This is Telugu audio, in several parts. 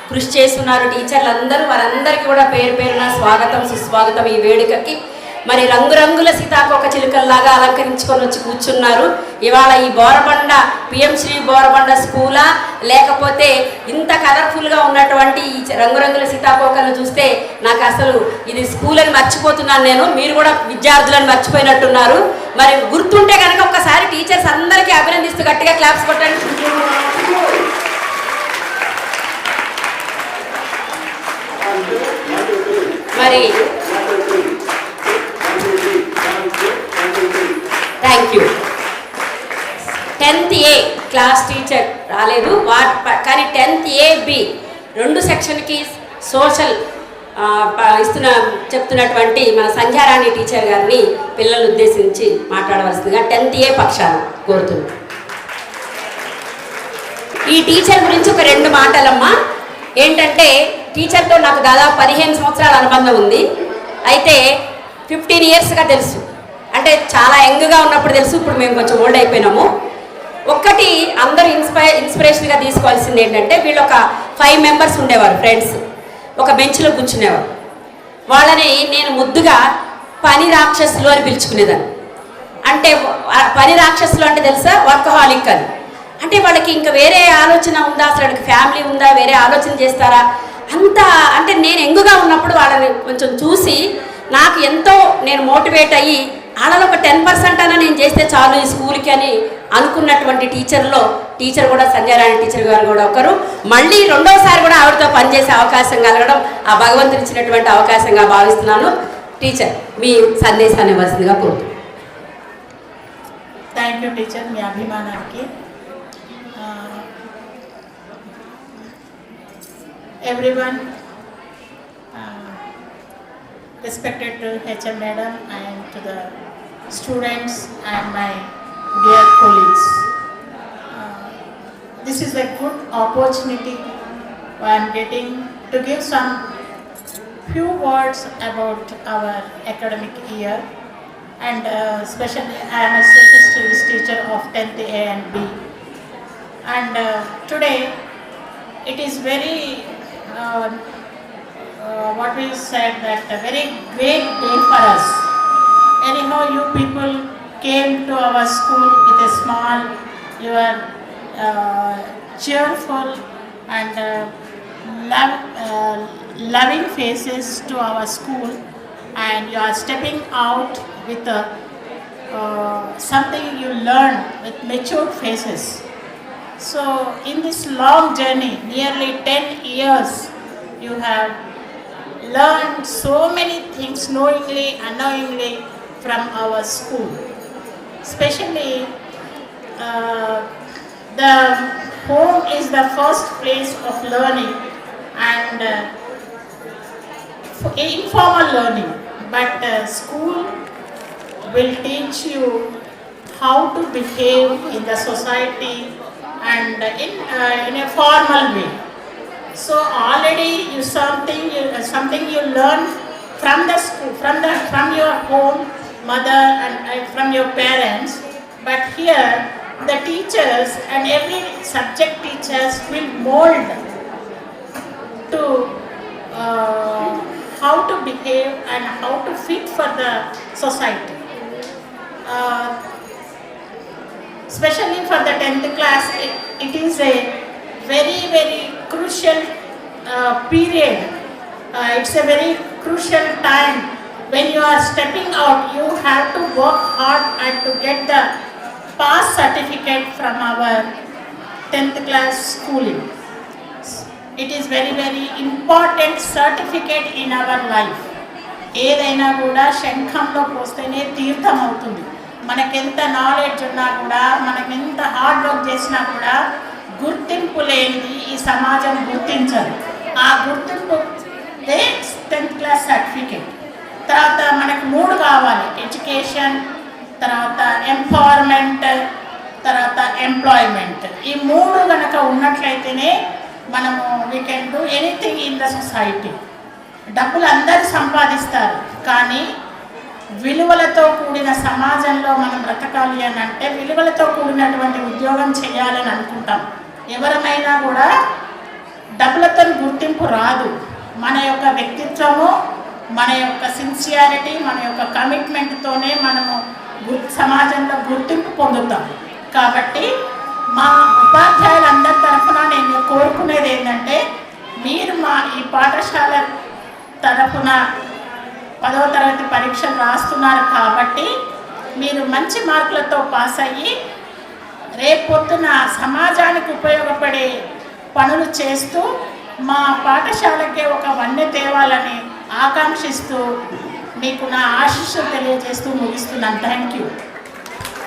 కృషి చేస్తున్నారు టీచర్లు అందరూ. వారందరికీ కూడా పేరు పేరున స్వాగతం సుస్వాగతం ఈ వేడుకకి. మరి రంగురంగుల సీతాకోక చిలుకల్లాగా అలంకరించుకొని వచ్చి కూర్చున్నారు. ఇవాళ ఈ బోరబండ పిఎం శ్రీ బోరబండ స్కూలా, లేకపోతే ఇంత కలర్ఫుల్గా ఉన్నటువంటి ఈ రంగురంగుల సీతాకోకలను చూస్తే నాకు అసలు ఇది స్కూల్ అని మర్చిపోతున్నాను నేను. మీరు కూడా విద్యార్థులను మర్చిపోయినట్టున్నారు. మరి గుర్తుంటే కనుక ఒకసారి టీచర్స్ అందరికీ అభినందిస్తూ గట్టిగా క్లాప్స్ కొట్టండి. మరి thank you. 10th A class teacher రాలేదు కానీ 10th A B 2 సెక్షన్కి సోషల్ చెప్తున్నటువంటి మన సంధ్యారాణి టీచర్ గారిని పిల్లలు ఉద్దేశించి మాట్లాడవలసిందిగా 10th A పక్షాన కోరుతున్నాను. ఈ టీచర్ గురించి ఒక 2 మాటలమ్మా. ఏంటంటే టీచర్తో నాకు దాదాపు 15 సంవత్సరాల అనుబంధం ఉంది. అయితే 15 ఇయర్స్గా తెలుసు, అంటే చాలా యంగ్గా ఉన్నప్పుడు తెలుసు. ఇప్పుడు మేము కొంచెం ఓల్డ్ అయిపోయినాము. ఒక్కటి అందరూ ఇన్స్పిరేషన్గా తీసుకోవాల్సింది ఏంటంటే, వీళ్ళు ఒక 5 మెంబర్స్ ఉండేవారు ఫ్రెండ్స్. ఒక బెంచ్లో కూర్చునేవారు. వాళ్ళని నేను ముద్దుగా పని రాక్షసులు అని పిలుచుకునేదాన్ని. అంటే పని రాక్షసులు అంటే తెలుసా, వర్కహాలిక్ అని. అంటే వాళ్ళకి ఇంకా వేరే ఆలోచన ఉందా, అసలు వాళ్ళకి ఫ్యామిలీ ఉందా, వేరే ఆలోచన చేస్తారా అంత. అంటే నేను యంగ్గా ఉన్నప్పుడు వాళ్ళని కొంచెం చూసి నాకు ఎంతో నేను మోటివేట్ అయ్యి వాళ్ళలో ఒక 10% అయినా నేను చేస్తే చాలు ఈ స్కూల్కి అని అనుకున్నటువంటి టీచర్ కూడా సంధ్యారాణి టీచర్ గారు కూడా ఒకరు. మళ్ళీ రెండోసారి కూడా ఆవిడతో పనిచేసే అవకాశం కలగడం ఆ భగవంతుని ఇచ్చినటువంటి అవకాశంగా భావిస్తున్నాను. టీచర్ మీ సందేశాన్ని ఇవ్వాల్సిందిగా కోరుతున్నాను. థ్యాంక్ యూ టీచర్, మీ అభిమానానికి. everyone, respected HM madam and to the students and my dear colleagues. This is a good opportunity I am getting to give some few words about our academic year, and especially I am a social studies teacher of 10th A and B, and today it is very what we said that a very great day for us. Anyhow, you people came to our school with a small, you are cheerful and loving faces to our school, and you are stepping out with something you learn with mature faces. So in this long journey, nearly 10 years, you have learned so many things knowingly, unknowingly from our school. Especially the home is the first place of learning and informal learning, but school will teach you how to behave in the society and in a formal way. So already something you learn from the school, from your home, mother and from your parents. But here the teachers and every subject teachers will mold to how to behave and how to fit for the society. Especially for the 10th class, it is a very, very crucial period. It's a very crucial time when you are stepping out. You have to work hard and to get the pass certificate from our 10th class schooling. It is very, very important certificate in our life. ఏదైనా కూడా శంఖంలో పోస్తేనే తీర్థం అవుతుంది. మనకెంత నాలెడ్జ్ ఉన్నా కూడా, మనకెంత హార్డ్ వర్క్ చేసినా కూడా గుర్తింపు లేనిది ఈ సమాజం గుర్తించదు. ఆ గుర్తింపు 10th క్లాస్ సర్టిఫికేట్. తర్వాత మనకు 3 కావాలి: ఎడ్యుకేషన్, తర్వాత ఎంపవర్మెంట్, తర్వాత ఎంప్లాయ్మెంట్. ఈ 3 కనుక ఉన్నట్లయితేనే మనము we can do anything in the society. డబ్బులు అందరూ సంపాదిస్తారు, కానీ విలువలతో కూడిన సమాజంలో మనం బ్రతకాలి అని అంటే విలువలతో కూడినటువంటి ఉద్యోగం చేయాలని అనుకుంటాం. ఎవరమైనా కూడా డబ్బులతో గుర్తింపు రాదు. మన యొక్క వ్యక్తిత్వము, మన యొక్క సిన్సియారిటీ, మన యొక్క కమిట్మెంట్తోనే మనము సమాజంలో గుర్తింపు పొందుతాం. కాబట్టి మా ఉపాధ్యాయులందరి తరఫున నేను కోరుకునేది ఏంటంటే, మీరు మా ఈ పాఠశాల తరఫున 10వ తరగతి పరీక్షలు రాస్తున్నారు కాబట్టి మీరు మంచి మార్కులతో పాస్ అయ్యి రేపొద్దున సమాజానికి ఉపయోగపడే పనులు చేస్తూ మా పాఠశాలకే ఒక వన్నె తేవాలని ఆకాంక్షిస్తూ మీకు నా ఆశీస్సులు తెలియజేస్తూ ముగిస్తున్నాను. Thank you.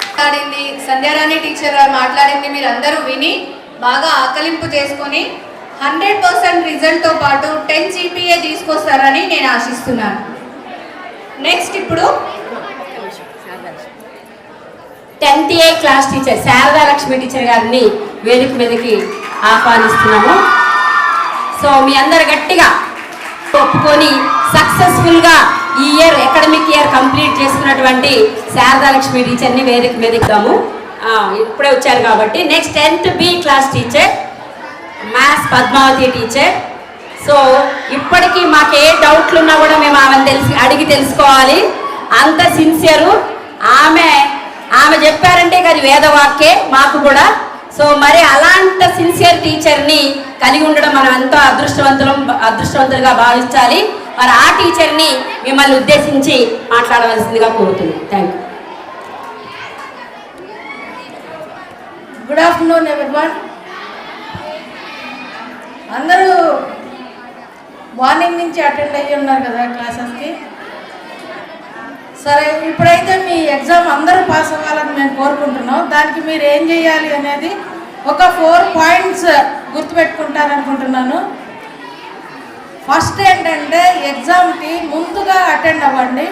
మాట్లాడింది సంధ్యారాణి టీచర్ గారు మాట్లాడింది మీరు అందరూ విని బాగా ఆకలింపు చేసుకొని 100% రిజల్ట్తో పాటు 10 GPA తీసుకొస్తారని నేను ఆశిస్తున్నాను. నెక్స్ట్ ఇప్పుడు 10th A class teacher Sharada Lakshmi teacher గారిని వేదిక మీదకి ఆహ్వానిస్తున్నాము. సో మీ అందరు గట్టిగా ఒప్పుకొని సక్సెస్ఫుల్గా ఈ అకాడమిక్ ఇయర్ కంప్లీట్ చేసుకున్నటువంటి శారదా లక్ష్మి టీచర్ని వేదిక మీద ఇద్దాము. ఇప్పుడే వచ్చారు కాబట్టి next 10th B class teacher maths Padmavathi teacher. So ఇప్పటికీ మాకు ఏ డౌట్లు ఉన్నా కూడా మేము ఆమెను అడిగి తెలుసుకోవాలి. అంత సిన్సియరు. ఆమె చెప్పారంటే అది వేదవాక్యే మాకు కూడా. సో మరి అలాంటి సిన్సియర్ టీచర్ని కలిగి ఉండడం మనం ఎంతో అదృష్టవంతులుగా భావించాలి. మరి ఆ టీచర్ని మిమ్మల్ని ఉద్దేశించి మాట్లాడవలసిందిగా కోరుతున్నాను. Thank you. Good afternoon everyone. అందరూ మార్నింగ్ నుంచి అటెండ్ అయ్యి ఉన్నారు కదా క్లాసెస్కి. సరే, ఇప్పుడైతే మీ ఎగ్జామ్ అందరూ పాస్ అవ్వాలని మేము కోరుకుంటున్నాం. దానికి మీరు ఏం చేయాలి అనేది ఒక 4 పాయింట్స్ గుర్తుపెట్టుకుంటారనుకుంటున్నాను. ఫస్ట్ ఏంటంటే ఎగ్జామ్కి ముందుగా అటెండ్ అవ్వండి.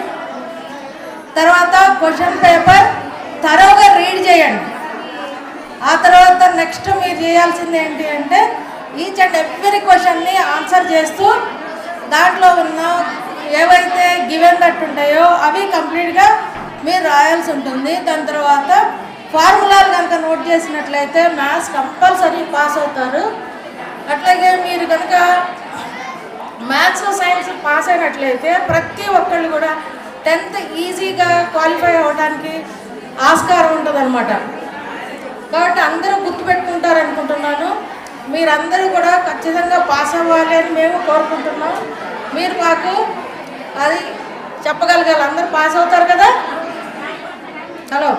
తర్వాత క్వశ్చన్ పేపర్ తరోగా రీడ్ చేయండి. ఆ తర్వాత నెక్స్ట్ మీరు చేయాల్సింది ఏంటి అంటే ఈచ్ అండ్ ఎవ్రీ క్వశ్చన్ని ఆన్సర్ చేస్తూ దాంట్లో ఉన్న ఏవైతే గివెన్ దట్ ఉంటాయో అవి కంప్లీట్గా మీరు రాయాల్సి ఉంటుంది. దాని తర్వాత ఫార్ములాలు కనుక నోట్ చేసినట్లయితే మ్యాథ్స్ కంపల్సరీ పాస్ అవుతారు. అట్లాగే మీరు కనుక మ్యాథ్స్ సైన్స్ పాస్ అయినట్లయితే ప్రతి ఒక్కళ్ళు కూడా 10th ఈజీగా క్వాలిఫై అవ్వడానికి ఆస్కారం ఉంటుంది అన్నమాట. కాబట్టి అందరూ గుర్తుపెట్టుకుంటారనుకుంటున్నాను. మీరందరూ కూడా ఖచ్చితంగా పాస్ అవ్వాలి అని మేము కోరుకుంటున్నాం. మీరు మాకు అది చెప్పగలగాలి. అందరూ పాస్ అవుతారు కదా. హలో,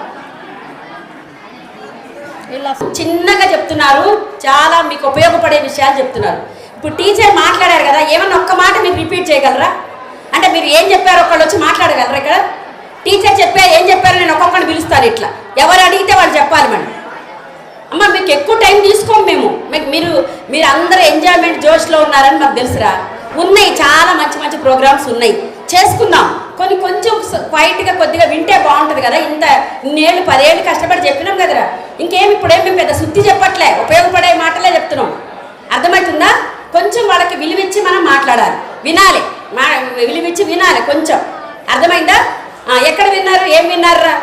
ఇలా చిన్నగా చెప్తున్నారు, చాలా మీకు ఉపయోగపడే విషయాలు చెప్తున్నారు. ఇప్పుడు టీచర్ మాట్లాడారు కదా, ఏమన్నా ఒక్క మాట మీరు రిపీట్ చేయగలరా? అంటే మీరు ఏం చెప్పారో ఒకళ్ళు వచ్చి మాట్లాడగలరా? ఇక్కడ టీచర్ ఏం చెప్పారో నేను ఒక్కొక్కరిని పిలుస్తాను. ఇట్లా ఎవరు అడిగితే వాళ్ళు చెప్పాలి. మేడం అమ్మ మీకు ఎక్కువ టైం తీసుకోము మేము. మీరు అందరూ ఎంజాయ్మెంట్ జోష్లో ఉన్నారని మాకు తెలుసురా. ఉన్నాయి, చాలా మంచి మంచి ప్రోగ్రామ్స్ ఉన్నాయి, చేసుకుందాం. కొంచెం క్వైట్గా కొద్దిగా వింటే బాగుంటుంది కదా. ఇన్నేళ్ళు 10 ఏళ్ళు కష్టపడి చెప్పినాం కదరా. ఇంకేమి ఇప్పుడేం మేము పెద్ద శుద్ధి చెప్పట్లే, ఉపయోగపడే మాటలే చెప్తున్నాం. అర్థమవుతుందా? కొంచెం వాళ్ళకి విలువిచ్చి మనం మాట్లాడాలి, వినాలి, విలువిచ్చి వినాలి కొంచెం. అర్థమైందా? ఎక్కడ విన్నారు, ఏం విన్నారా?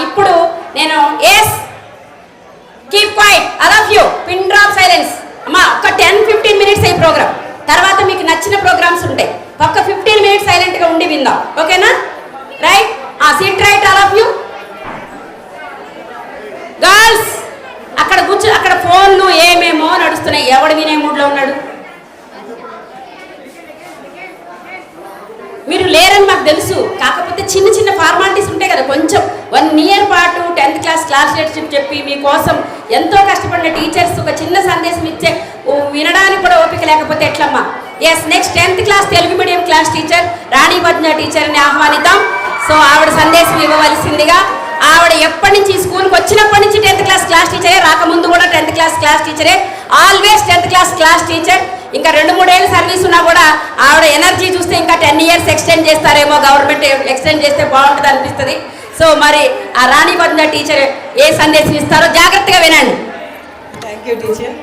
ఇప్పుడు నేను yes keep quiet, all of you, pin drop silence. అమ్మా ఒక 10-15 మినిట్స్ ఈ ప్రోగ్రామ్. తర్వాత మీకు నచ్చిన ప్రోగ్రామ్స్ ఉంటాయి. ఒక్క 15 మినిట్స్ సైలెంట్గా ఉండి విందాం. ఓకేనా? Right, SIT right, all of you. Girls అక్కడ అక్కడ ఫోన్లు ఏమేమో నడుస్తున్నాయి. ఎవడు వినే మూడ్లో ఉన్నాడు? మీరు లేరని మాకు తెలుసు. కాకపోతే చిన్న చిన్న ఫార్మాలిటీస్ ఉంటాయి కదా. కొంచెం 1 ఇయర్ పాటు 10th క్లాస్ లీడర్షిప్ చెప్పి మీకోసం ఎంతో కష్టపడిన టీచర్స్ ఒక చిన్న సందేశం ఇచ్చే వినడానికి కూడా ఓపిక లేకపోతే ఎట్లమ్మా? Yes, next 10th class Telugu medium class teacher Rani Padma టీచర్ని ఆహ్వానిద్దాం. సో ఆవిడ సందేశం ఇవ్వవలసిందిగా. ఆవిడ ఎప్పటి నుంచి స్కూల్కి వచ్చినప్పటి నుంచి 10th క్లాస్ టీచరే, రాకముందు కూడా 10th క్లాస్ టీచరే, ఆల్వేస్ 10th క్లాస్ టీచర్. ఇంకా 2-3 ఏళ్ళ సర్వీస్ ఉన్నా కూడా ఆవిడ ఎనర్జీ చూస్తే ఇంకా 10 ఇయర్స్ ఎక్స్టెండ్ చేస్తారేమో, గవర్నమెంట్ ఎక్స్టెండ్ చేస్తే బాగుంటుంది అనిపిస్తుంది. సో మరి ఆ రాణి పద్మ టీచర్ ఏ సందేశం ఇస్తారో జాగ్రత్తగా వినండి. Thank you teacher.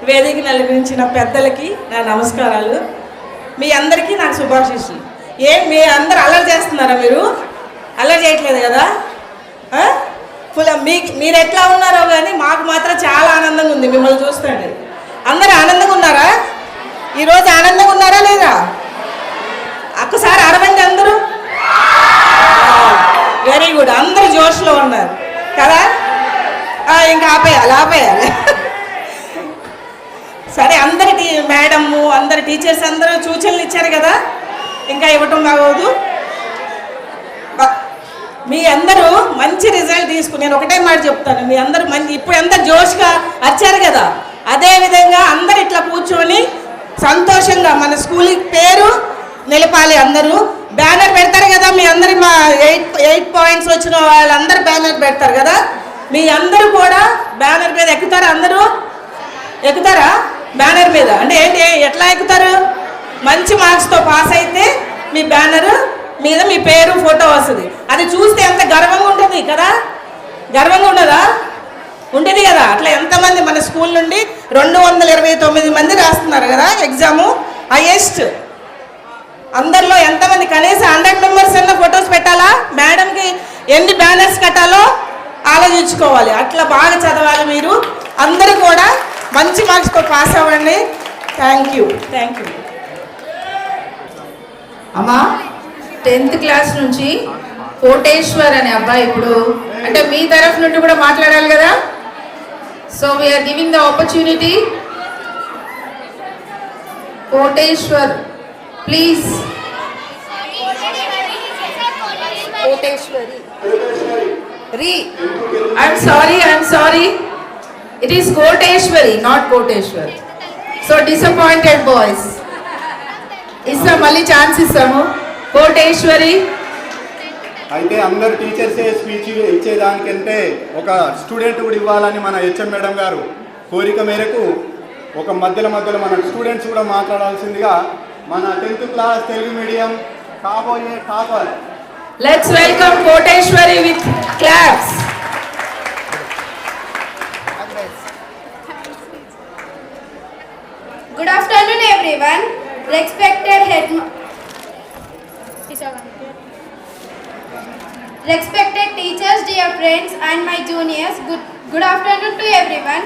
వేదికను అలంకరించిన పెద్దలకి నా నమస్కారాలు. మీ అందరికీ నాకు శుభాశీస్సులు. మీ అందరు అల్లరి చేస్తున్నారా? మీరు అల్లరి చేయట్లేదు కదా? మీరు ఎట్లా ఉన్నారో కానీ మాకు మాత్రం చాలా ఆనందంగా ఉంది మిమ్మల్ని చూస్తుంటే. అందరూ ఆనందంగా ఈరోజు ఆనందంగా ఉన్నారా లేదా? ఒక్కసారి అడవండి అందరూ. వెరీ గుడ్, అందరూ జోష్లో ఉన్నారు కదా. ఇంకా ఆపేయాలి. సరే, అందరి మేడము అందరి టీచర్స్ అందరూ సూచనలు ఇచ్చారు కదా, ఇంకా ఇవ్వటం కావద్దు. మీ అందరూ మంచి రిజల్ట్ తీసుకుని నేను ఒకటే మాట చెప్తాను, మీ అందరూ ఇప్పుడు ఎంత జోష్గా వచ్చారు కదా, అదే విధంగా అందరు ఇట్లా కూర్చొని సంతోషంగా మన స్కూల్ పేరు నిలపాలి. అందరూ బ్యానర్ పెడతారు కదా, మీ అందరి మా 8 పాయింట్స్ వచ్చిన వాళ్ళందరూ బ్యానర్ పెడతారు కదా, మీ అందరూ కూడా బ్యానర్ మీద ఎక్కుతారా? అందరూ ఎక్కుతారా బ్యానర్ మీద? అంటే ఏంటి, ఎట్లా ఎక్కుతారు? మంచి మార్క్స్తో పాస్ అయితే మీ బ్యానర్ మీద మీ పేరు ఫోటో వస్తుంది. అది చూస్తే ఎంత గర్వంగా ఉంటుంది కదా, గర్వంగా ఉండదా? ఉంటుంది కదా. అట్లా ఎంతమంది మన స్కూల్ నుండి 229 మంది రాస్తున్నారు కదా ఎగ్జాము, హైయెస్ట్. అందరిలో ఎంతమంది కనీసం 100 మెంబర్స్ అన్న ఫొటోస్ పెట్టాలా? మేడంకి ఎన్ని బ్యానర్స్ కట్టాలో ఆలోచించుకోవాలి. అట్లా బాగా చదవాలి మీరు అందరూ కూడా, మంచి మార్క్స్తో పాస్ అవ్వండి. Thank you. అమ్మా, 10th క్లాస్ నుంచి కోటేశ్వర్ అనే అబ్బాయి ఇప్పుడు అంటే మీ తరఫు నుండి కూడా మాట్లాడాలి కదా. So we are giving the opportunity. Koteshwar please. I'm sorry, it is Koteshwari, not Koteshwar. So disappointed boys. ఇస్తాం, మళ్ళీ ఛాన్స్ ఇస్తాము. కోటేశ్వరి. అయితే అందరు టీచర్సే స్పీచ్ ఇచ్చేదానికంటే ఒక స్టూడెంట్ కూడా ఇవ్వాలని మన హెచ్ఎం మేడం గారు కోరిక మేరకు ఒక మధ్యలో మన స్టూడెంట్స్ కూడా మాట్లాడాల్సిందిగా మన 10th క్లాస్ తెలుగు మీడియం కాబోయే topper. Let's welcome Koteswari with claps. Good afternoon everyone. Respected teachers, dear friends and my juniors, good afternoon to everyone.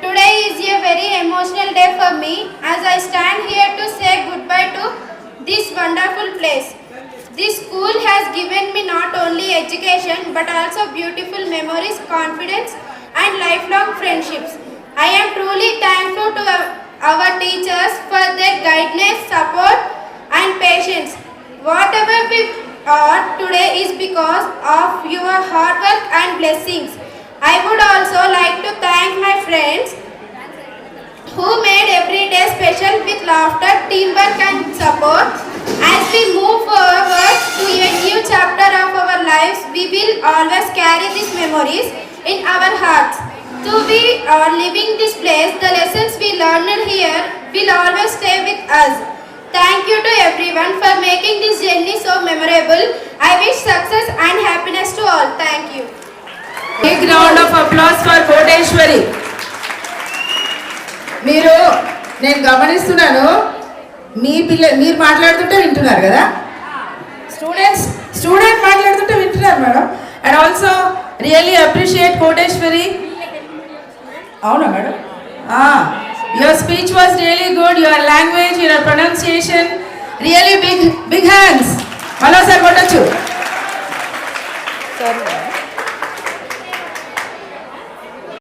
Today is a very emotional day for me as I stand here to say goodbye to this wonderful place. This school has given me not only education but also beautiful memories, confidence and lifelong friendships. I am truly thankful to our teachers for their guidance, support and patience. Whatever we are today is because of your hard work and blessings. I would also like to thank my friends who made every day special with laughter, teamwork and support. As we move forward to a new chapter of our lives, we will always carry these memories in our hearts. Though we are leaving this place, the lessons we learned here will always stay with us. Thank you to everyone for making this journey so memorable. I wish success and happiness to all. Thank you. Big round of applause for Koteswari. నేను గమనిస్తున్నాను, మీరు మాట్లాడుతుంటే వింటున్నారు కదా, స్టూడెంట్ మాట్లాడుతుంటే వింటున్నారు madam. And also really appreciate Koteswari. అవునా madam? Your speech was really good, your language, your pronunciation, really big hands. మరోసారి కొట్టచ్చు.